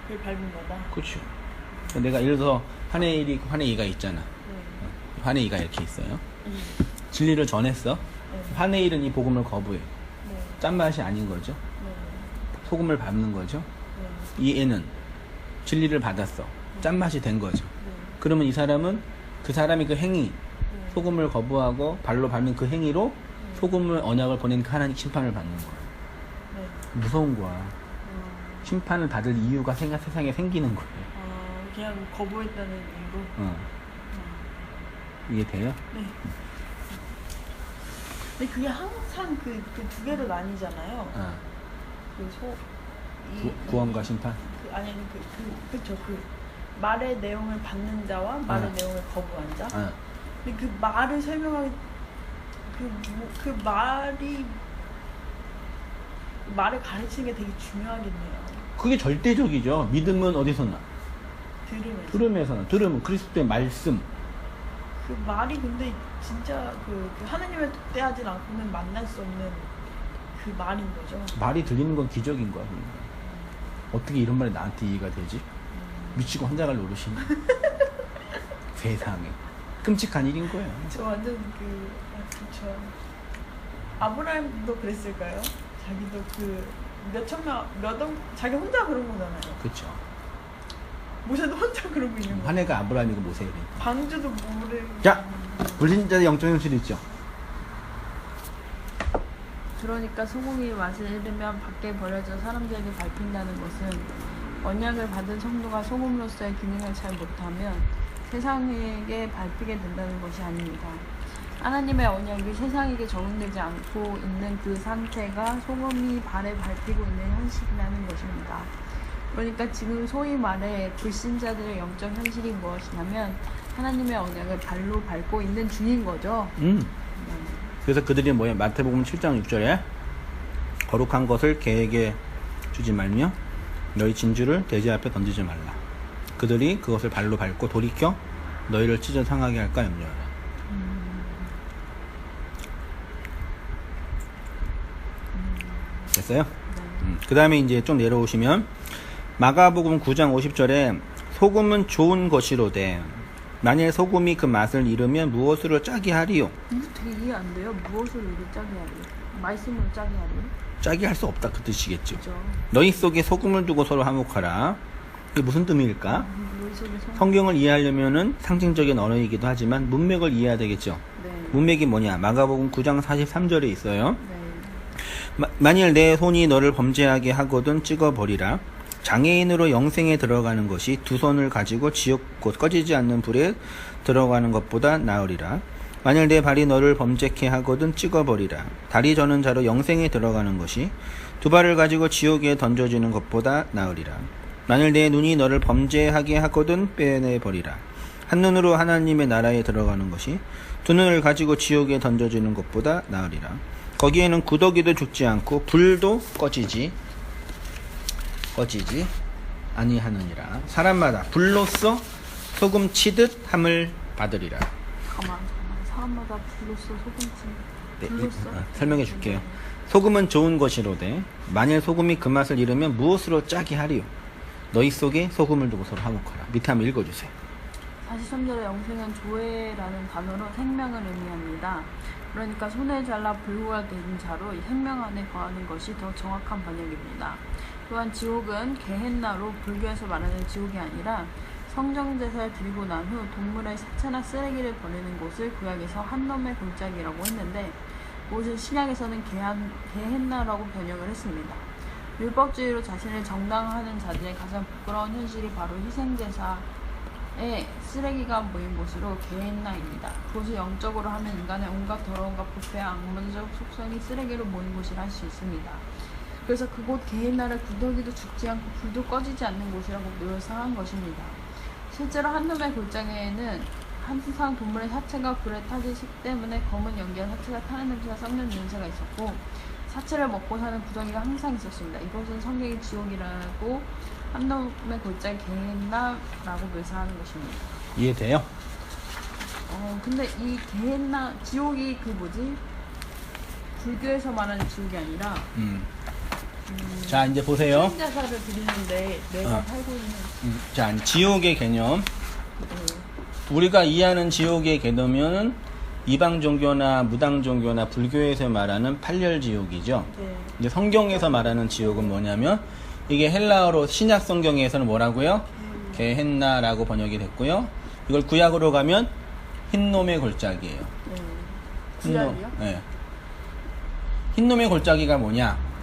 그걸 밟은 거다. 그렇죠. 내가 예를 들어서 화내이가 있잖아. 네. 화내이가 이렇게 있어요. 진리를 전했어. 네. 화내일은 이 복음을 거부해. 네. 짠맛이 아닌 거죠. 네. 소금을 밟는 거죠. 네. 이 애는 진리를 받았어. 짠맛이 된 거죠. 네. 그러면 이 사람은 그 사람이 그 행위, 네. 소금을 거부하고 발로 밟는 그 행위로 소금을 언약을 보낸 하나님 심판을 받는 거야. 네. 무서운 거야. 심판을 받을 이유가 세상에 생기는 거예요. 그냥 거부했다는 이유로. 이해돼요? 네. 근데 그게 항상 그 두 개로 나뉘잖아요. 구원과 심판? 그쵸. 그 말의 내용을 받는 자와 말의 내용을 거부한 자. 근데 그 말을 설명하기, 말을 가르치는 게 되게 중요하겠네요. 그게 절대적이죠. 믿음은 어디서 나? 들으면서. 들으면 그리스도의 말씀. 그 말이 근데 진짜 그 하나님을 독대하진 않고는 만날 수 없는 그 말인 거죠. 말이 들리는 건 기적인 거야. 그러니까. 어떻게 이런 말이 나한테 이해가 되지? 미치고 환장할 노릇이네. 세상에. 끔찍한 일인 거야. 저 완전 그쵸. 아브라함도 그랬을까요? 자기도 자기 혼자 그런 거잖아요. 그렇죠. 모세도 혼자 그러고 있는 거. 한 해가 아브라함이고 모세래. 방주도 모르고. 자, 불신자의 영적 현실이 있죠. 그러니까 소금이 맛을 잃으면 밖에 버려져 사람들에게 밟힌다는 것은 언약을 받은 성도가 소금으로서의 기능을 잘 못하면 세상에게 밟히게 된다는 것이 아닙니다. 하나님의 언약이 세상에게 적용되지 않고 있는 그 상태가 소금이 발에 밟히고 있는 현실이라는 것입니다. 그러니까 지금 소위 말해 불신자들의 영적 현실이 무엇이냐면 하나님의 언약을 발로 밟고 있는 중인 거죠. 그래서 그들이 뭐야? 마태복음 7장 6절에 거룩한 것을 개에게 주지 말며 너희 진주를 돼지 앞에 던지지 말라. 그들이 그것을 발로 밟고 돌이켜 너희를 찢어 상하게 할까 염려하라. 됐어요? 그 다음에 이제 좀 내려오시면 마가복음 9장 50절에 소금은 좋은 것이로되 만일 소금이 그 맛을 잃으면 무엇으로 짜게 하리요? 이거 되게 이해 안 돼요. 무엇으로 이렇게 짜게 하리요? 말씀으로 짜게 하리요? 짜게 할 수 없다 그 뜻이겠죠. 그죠. 너희 속에 소금을 두고 서로 화목하라. 이게 무슨 뜻일까? 너희 속에 성경을 이해하려면은 상징적인 언어이기도 하지만 문맥을 이해해야 되겠죠. 네. 문맥이 뭐냐? 마가복음 9장 43절에 있어요. 네. 만일 내 손이 너를 범죄하게 하거든 찍어버리라. 장애인으로 영생에 들어가는 것이 두 손을 가지고 지옥 곧 꺼지지 않는 불에 들어가는 것보다 나으리라. 만일 내 발이 너를 범죄케 하거든 찍어버리라. 다리 저는 자로 영생에 들어가는 것이 두 발을 가지고 지옥에 던져지는 것보다 나으리라. 만일 내 눈이 너를 범죄하게 하거든 빼내버리라. 한 눈으로 하나님의 나라에 들어가는 것이 두 눈을 가지고 지옥에 던져지는 것보다 나으리라. 거기에는 구더기도 죽지 않고 불도 꺼지지 아니하느니라. 사람마다 불로써 소금 치듯 함을 받으리라. 가만. 사람마다 불로써 소금치. 네, 불로써. 설명해 줄게요. 소금은 좋은 것이로되 만일 소금이 그 맛을 잃으면 무엇으로 짜게 하리요? 너희 속에 소금을 두고 서로 화목하라. 밑에 한번 읽어주세요. 43절의 영생은 조회라는 단어로 생명을 의미합니다. 그러니까 손에 잘라 불구가 된 자로 생명 안에 거하는 것이 더 정확한 번역입니다. 또한 지옥은 게헨나로 불교에서 말하는 지옥이 아니라 성정제사를 드리고 난 후 동물의 사체나 쓰레기를 버리는 곳을 구약에서 한 놈의 골짜기라고 했는데 그곳을 신약에서는 게헨나라고 번역을 했습니다. 율법주의로 자신을 정당화하는 자들의 가장 부끄러운 현실이 바로 희생제사에 쓰레기가 모인 곳으로 게헨나입니다. 그것을 영적으로 하면 인간의 온갖 더러움과 부패와 악문적 속성이 쓰레기로 모인 곳이라 할 수 있습니다. 그래서 그곳 게헨나를 구더기도 죽지 않고 불도 꺼지지 않는 곳이라고 묘사한 것입니다. 실제로 한 놈의 골짜기에는 항상 동물의 사체가 불에 타기 때문에 검은 연기와 사체가 타는 냄새가 썩는 냄새가 있었고 사체를 먹고 사는 구덩이가 항상 있었습니다. 이것은 성경의 지옥이라고 한 놈의 골짜기 게헨나라고 묘사하는 것입니다. 이해돼요? 근데 이 게헨나 지옥이 그 뭐지? 불교에서 말하는 지옥이 아니라 자 이제 보세요. 희생자사를 드리는데 내가 살고 있는 자 지옥의 개념. 우리가 이해하는 지옥의 개념은 이방 종교나 무당 종교나 불교에서 말하는 팔렬 지옥이죠. 네. 이제 성경에서 말하는 지옥은 뭐냐면 이게 헬라어로 신약 성경에서는 뭐라고요? 게헨나라고 번역이 됐고요. 이걸 구약으로 가면 흰놈의 골짜기예요. 구약이요? 네. 흰놈의 골짜기가 뭐냐?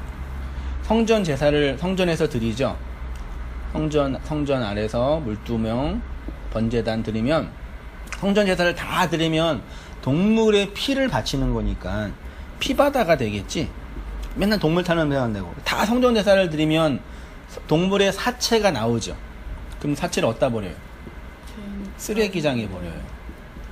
성전 제사를 성전에서 드리죠. 성전 아래서 물두명 번제단 드리면 성전 제사를 다 드리면 동물의 피를 바치는 거니까 피바다가 되겠지. 맨날 동물 타는 데안 되고 다 성전 제사를 드리면 동물의 사체가 나오죠. 그럼 사체를 어디다 버려요? 쓰레기장에 버려요.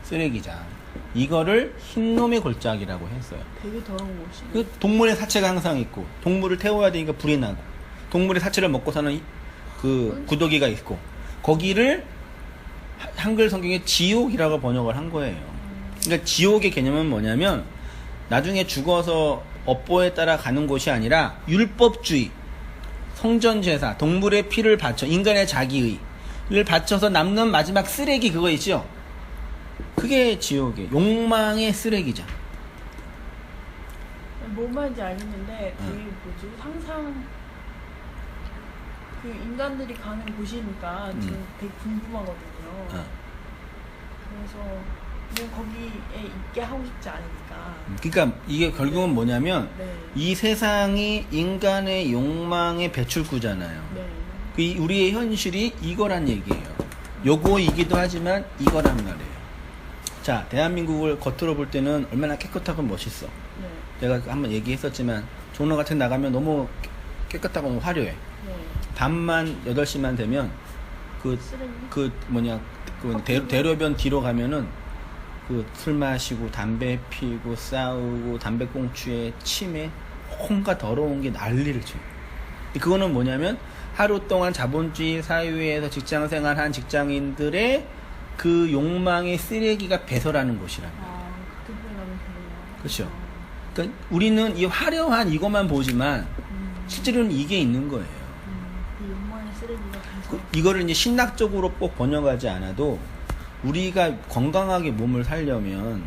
쓰레기장. 이거를 흰놈의 골짜기라고 했어요. 되게 더러운 곳이. 그 동물의 사체가 항상 있고 동물을 태워야 되니까 불이 나고 동물의 사체를 먹고 사는 그 구더기가 있고 거기를 한글 성경에 지옥이라고 번역을 한 거예요. 그러니까 지옥의 개념은 뭐냐면 나중에 죽어서 업보에 따라 가는 곳이 아니라 율법주의, 성전제사, 동물의 피를 바쳐 인간의 자기의를 바쳐서 남는 마지막 쓰레기 그거 있죠? 그게 지옥의 욕망의 쓰레기장. 뭔 말인지 알겠는데 되게 뭐지? 상상 그 인간들이 가는 곳이니까 지금 되게 궁금하거든요. 그래서 그냥 거기에 있게 하고 싶지 않으니까. 그러니까 이게 결국은 뭐냐면 네. 이 세상이 인간의 욕망의 배출구잖아요. 네. 그 우리의 현실이 이거란 얘기예요. 요거이기도 하지만 이거란 말이에요. 자, 대한민국을 겉으로 볼 때는 얼마나 깨끗하고 멋있어. 네. 내가 한번 얘기했었지만 종로 같은 데 나가면 너무 깨끗하고 너무 화려해. 네. 밤만 8시만 되면 쓰레기? 대로변 뒤로 가면은 그 술 마시고 담배 피고 싸우고 담배꽁초에 침에 온갖 더러운 게 난리를 쳐요. 그거는 뭐냐면 하루 동안 자본주의 사회에서 직장 생활한 직장인들의 그 욕망의 쓰레기가 배설하는 곳이라는 거예요. 아, 그렇게 보면 되네요. 그렇죠. 그러니까 우리는 이 화려한 이것만 보지만 실제로는 이게 있는 거예요. 이 욕망의 쓰레기가 계속. 이거를 이제 신학적으로 꼭 번역하지 않아도 우리가 건강하게 몸을 살려면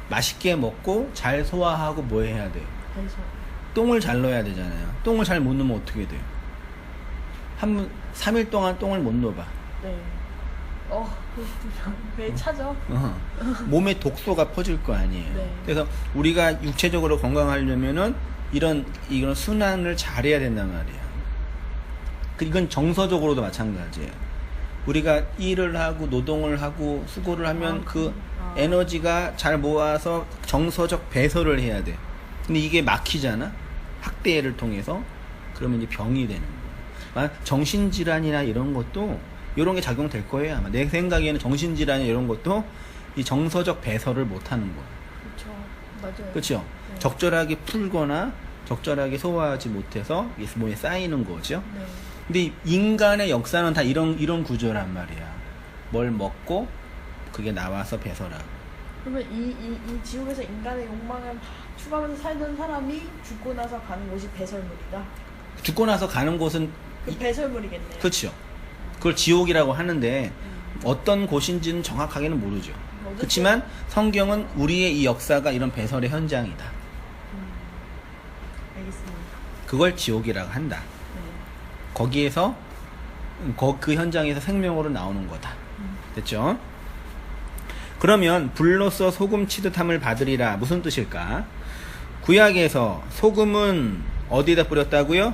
맛있게 먹고 잘 소화하고 뭐 해야 돼요? 그래서. 똥을 잘 넣어야 되잖아요. 똥을 잘 못 넣으면 어떻게 돼요? 3일 동안 똥을 못 넣어봐. 네. 왜 차죠? 몸에 독소가 퍼질 거 아니에요. 네. 그래서 우리가 육체적으로 건강하려면은 이런 순환을 잘해야 된단 말이야. 이건 정서적으로도 마찬가지예요. 우리가 일을 하고 노동을 하고 수고를 하면 에너지가 잘 모아서 정서적 배설을 해야 돼. 근데 이게 막히잖아. 학대를 통해서. 그러면 이제 병이 되는 거야. 정신질환이나 이런 것도 이런 게 작용될 거예요. 아마 내 생각에는 정신질환이 이런 것도 이 정서적 배설을 못하는 거야. 그렇죠. 맞아요. 그렇죠. 네. 적절하게 풀거나 적절하게 소화하지 못해서 이게 몸에 쌓이는 거죠. 네. 근데 인간의 역사는 다 이런 구조란 말이야. 뭘 먹고 그게 나와서 배설하고. 그러면 이 지옥에서 인간의 욕망을 막 추구하면서 살던 사람이 죽고 나서 가는 곳이 배설물이다. 죽고 나서 가는 곳은 그 배설물이겠네요. 그렇죠. 그걸 지옥이라고 하는데 어떤 곳인지는 정확하게는 모르죠. 그렇지만 성경은 우리의 이 역사가 이런 배설의 현장이다. 알겠습니다. 그걸 지옥이라고 한다. 네. 거기에서 그 현장에서 생명으로 나오는 거다. 됐죠? 그러면 불로써 소금 치듯함을 받으리라 무슨 뜻일까? 구약에서 소금은 어디다 뿌렸다고요?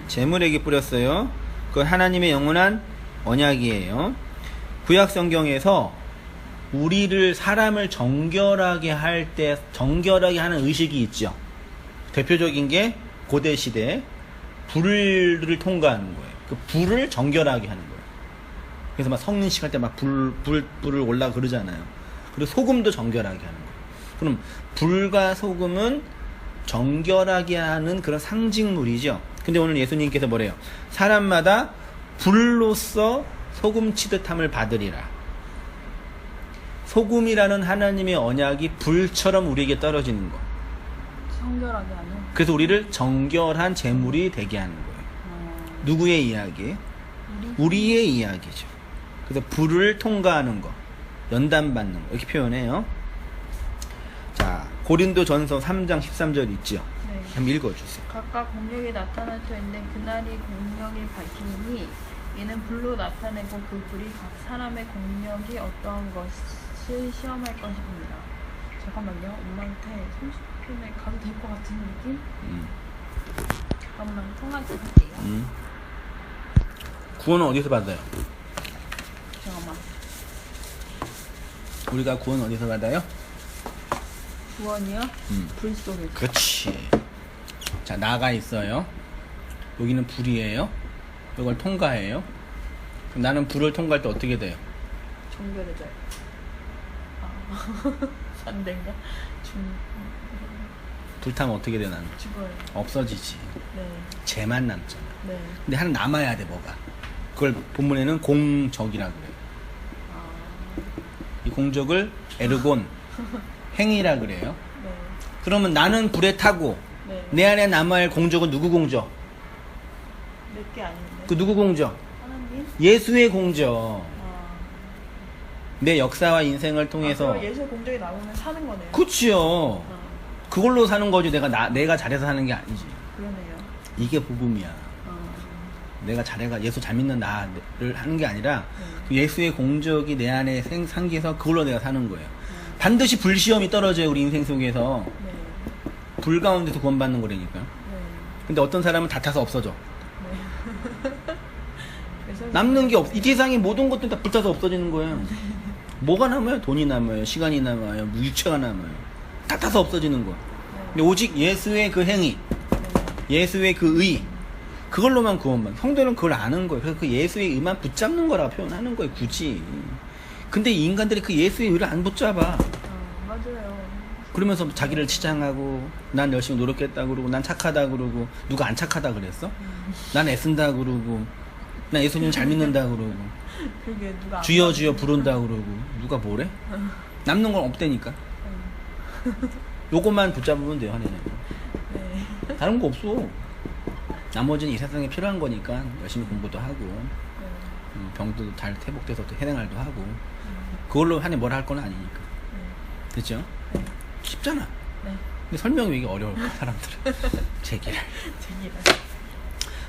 재물에게 뿌렸어요. 그건 하나님의 영원한 언약이에요. 구약 성경에서 사람을 정결하게 할 때 정결하게 하는 의식이 있죠. 대표적인 게 고대 시대 불을 통과하는 거예요. 그 불을 정결하게 하는 거예요. 그래서 막 성인식 할 때 막 불을 올라 그러잖아요. 그리고 소금도 정결하게 하는 거예요. 그럼 불과 소금은 정결하게 하는 그런 상징물이죠. 근데 오늘 예수님께서 뭐래요? 사람마다 불로써 소금 치듯함을 받으리라. 소금이라는 하나님의 언약이 불처럼 우리에게 떨어지는 거. 정결하게 하는. 그래서 우리를 정결한 제물이 되게 하는 거예요. 누구의 이야기? 우리의 이야기죠. 그래서 불을 통과하는 거, 연단받는 거 이렇게 표현해요. 자, 고린도전서 3장 13절 있죠. 네. 한번 읽어주세요. 각각 공력이 나타날 터인데 그날이 공력이 밝히니 이는 불로 나타내고 그 불이 각 사람의 공력이 어떠한 것을 시험할 것입니다. 잠깐만요. 엄마한테 30분에 가도 될 것 같은 느낌? 잠깐만 통화 좀 할게요. 구원은 어디서 받아요? 잠깐만. 우리가 구원 어디서 받아요? 구원이요? 불 속에서. 그렇지. 자, 나가 있어요. 여기는 불이에요. 이걸 통과해요. 그럼 나는 불을 통과할 때 어떻게 돼요? 정결해져요. 반대인가? 불타면 어떻게 돼 나는? 죽어요. 없어지지. 네. 죄만 남잖아. 네. 근데 하나 남아야 돼 뭐가. 그걸 본문에는 공적이라고 그래요. 이 공적을 에르곤 행위라 그래요. 네. 그러면 나는 불에 타고 네. 내 안에 남아야 할 공적은 누구 공적? 몇 개 아닌데. 그 누구 공적? 하나님? 예수의 공적. 아. 내 역사와 인생을 통해서. 그럼 예수의 공적이 나오면 사는 거네요. 그치요. 그걸로 사는 거지 내가 잘해서 사는 게 아니지. 그러네요. 이게 복음이야. 내가 잘해가 예수 잘 믿는 나를 하는 게 아니라 네. 그 예수의 공적이 내 안에 상기해서 그걸로 내가 사는 거예요. 반드시 불시험이 떨어져요. 우리 인생 속에서. 네. 불 가운데서 구원받는 거라니까요. 네. 근데 어떤 사람은 다 타서 없어져. 네. 그래서 남는 게 없, 이 세상의 모든 것들이 다 불타서 없어지는 거예요. 뭐가 남아요? 돈이 남아요. 시간이 남아요. 육체가 남아요. 다 타서 없어지는 거예요. 근데 오직 예수의 그 행위, 예수의 그 의, 그걸로만 구원받는. 성도는 그걸 아는 거예요. 그래서 그 예수의 의만 붙잡는 거라고 표현하는 거예요. 굳이. 근데 이 인간들이 그 예수의 의를 안 붙잡아. 맞아요. 그러면서 자기를 치장하고 난 열심히 노력했다 그러고 난 착하다 그러고 누가 안 착하다 그랬어? 난 애쓴다 그러고 난 예수님 잘 믿는다 그러고 그게 누가 주여 주여 부른다 그러고 누가 뭐래? 남는 건 없다니까. 요것만 붙잡으면 돼요. 하나님. 네. 다른 거 없어. 나머지는 이 세상에 필요한 거니까 열심히 공부도 하고 네. 병도 잘 회복돼서 또 해생활도 하고 그걸로 하나님 뭐라 할 건 아니니까. 됐죠? 네. 쉽잖아. 네. 근데 설명이 이게 어려울까 사람들은. 제기를. 제기를.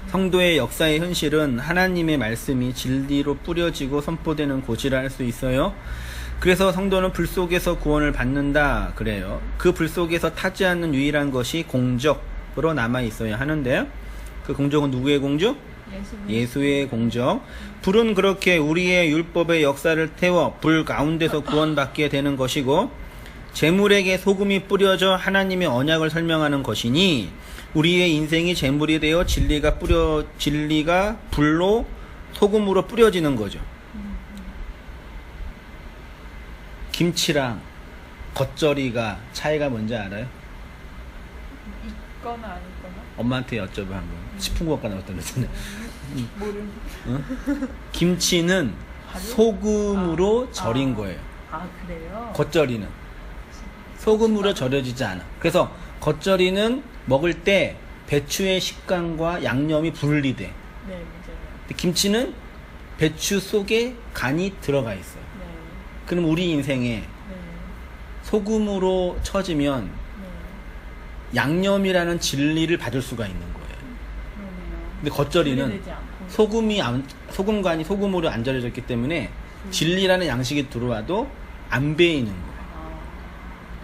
성도의 역사의 현실은 하나님의 말씀이 진리로 뿌려지고 선포되는 곳이라 할 수 있어요. 그래서 성도는 불 속에서 구원을 받는다 그래요. 그 불 속에서 타지 않는 유일한 것이 공적으로 남아 있어야 하는데요. 그 공적은 누구의 공적? 예수의 공적. 불은 그렇게 우리의 율법의 역사를 태워 불 가운데서 구원받게 되는 것이고 재물에게 소금이 뿌려져 하나님의 언약을 설명하는 것이니 우리의 인생이 재물이 되어 진리가 불로 소금으로 뿌려지는 거죠. 김치랑 겉절이가 차이가 뭔지 알아요? 있거나 아니거나. 엄마한테 여쭤봐 한번. 싶은 것과 나왔던 거잖아요. 모르는. 응? 김치는 소금으로 절인 거예요. 아 그래요? 겉절이는 소금으로 절여지지 않아. 그래서 겉절이는 먹을 때 배추의 식감과 양념이 분리돼. 네 맞아요. 근데 김치는 배추 속에 간이 들어가 있어요. 네. 그럼 우리 인생에 네. 소금으로 쳐지면 네. 양념이라는 진리를 받을 수가 있는 거예요. 그러네요. 근데 겉절이는 분리되지 않고. 소금간이 소금으로 안 절여졌기 때문에 진리라는 양식이 들어와도 안 배이는 거예요. 아,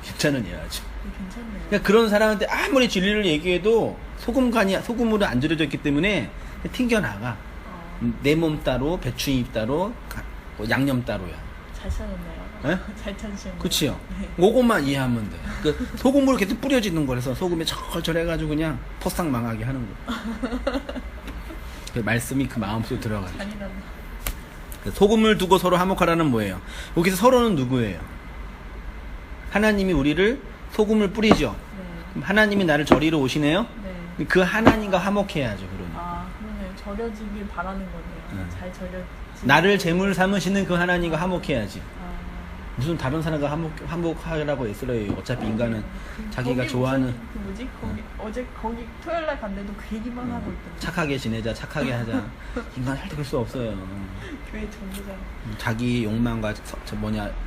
괜찮은 얘기죠. 괜찮네요. 그러니까 그런 사람한테 아무리 진리를 얘기해도 소금으로 안 절여졌기 때문에 튕겨나가. 내 몸 따로, 배추잎 따로, 양념 따로야. 잘 찾았네요. 네? 잘 찾으셨네요. 그치요? 네. 그것만 이해하면 돼. 그 소금으로 계속 뿌려지는 거라서 소금에 절절 해가지고 그냥 포싹 망하게 하는 거. 그 말씀이 그 마음속에 들어가요. 잔인하다. 소금을 두고 서로 화목하라는 뭐예요? 여기서 서로는 누구예요? 하나님이 우리를 소금을 뿌리죠. 네. 그럼 하나님이 나를 저리로 오시네요. 네. 그 하나님과 화목해야죠. 그러니 아 그러네요. 절여지길 바라는 거네요. 잘 절여지. 나를 제물 삼으시는 그 하나님과 화목해야지. 아, 무슨 다른 사람과 화목하라고 애쓰러요. 어차피 인간은 자기가 거기 좋아하는 무슨 그 뭐지? 어제 거기 토요일 날 갔는데도 그 얘기만 하고 있던데. 착하게 지내자, 착하게 하자. 인간 할 때 그럴 수 없어요. 교회 전도자. 자기 욕망과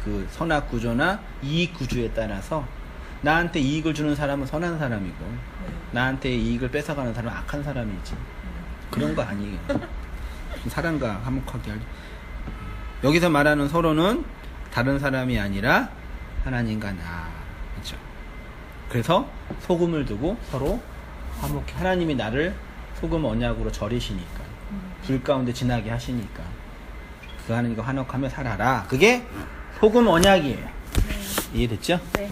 그 선악 구조나 이익 구조에 따라서 나한테 이익을 주는 사람은 선한 사람이고 네. 나한테 이익을 뺏어가는 사람은 악한 사람이지. 그런 거 아니에요. 사람과 화목하게 하지. 여기서 말하는 서로는 다른 사람이 아니라 하나님과 나. 그렇죠. 그래서 소금을 두고 서로 화목해. 하나님이 나를 소금 언약으로 절이시니까 불 가운데 지나게 하시니까 그 하나님과 화목하며 살아라. 그게 소금 언약이에요. 네. 이해됐죠? 네.